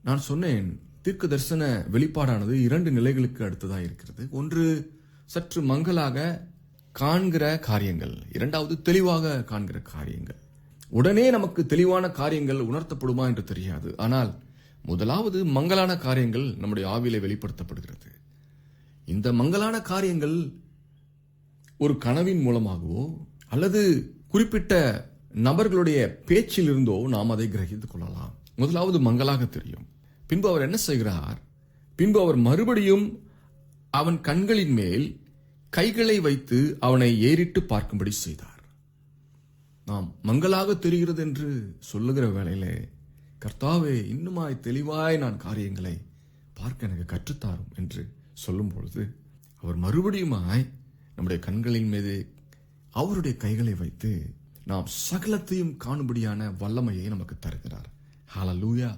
நான் சொன்னேன், தீர்க்க தரிசன வெளிப்பாடானது 2 நிலைகளுக்கு அடுத்ததாக இருக்கிறது. ஒன்று சற்று மங்கலாக காண்கிற காரியங்கள், இரண்டாவது தெளிவாக காண்கிற காரியங்கள். உடனே நமக்கு தெளிவான காரியங்கள் உணர்த்தப்படுமா என்று தெரியாது. ஆனால் முதலாவது மங்கலான காரியங்கள் நம்முடைய ஆவியிலே வெளிப்படுத்தப்படுகிறது. இந்த மங்கலான காரியங்கள் ஒரு கனவின் மூலமாகவோ அல்லது குறிப்பிட்ட நபர்களுடைய பேச்சில் இருந்தோ நாம் அதை கிரகித்துக் கொள்ளலாம். முதலாவது மங்கலாக தெரியும். பின்பு அவர் என்ன செய்கிறார்? பின்பு அவர் மறுபடியும் அவன் கண்களின் மேல் கைகளை வைத்து அவனை ஏறிட்டு பார்க்கும்படி செய்தார். நாம் மங்கலாக தெரிகிறது என்று சொல்லுகிற வேளையிலே, கர்த்தாவே, இன்னுமாய் தெளிவாய் நான் காரியங்களை பார்க்க எனக்கு கற்றுத்தாரும் என்று சொல்லும் பொழுது, அவர் மறுபடியுமாய் நம்முடைய கண்களின் மீது அவருடைய கைகளை வைத்து நாம் சகலத்தையும் காணும்படியான வல்லமையை நமக்கு தருகிறார். ஹல்லேலூயா.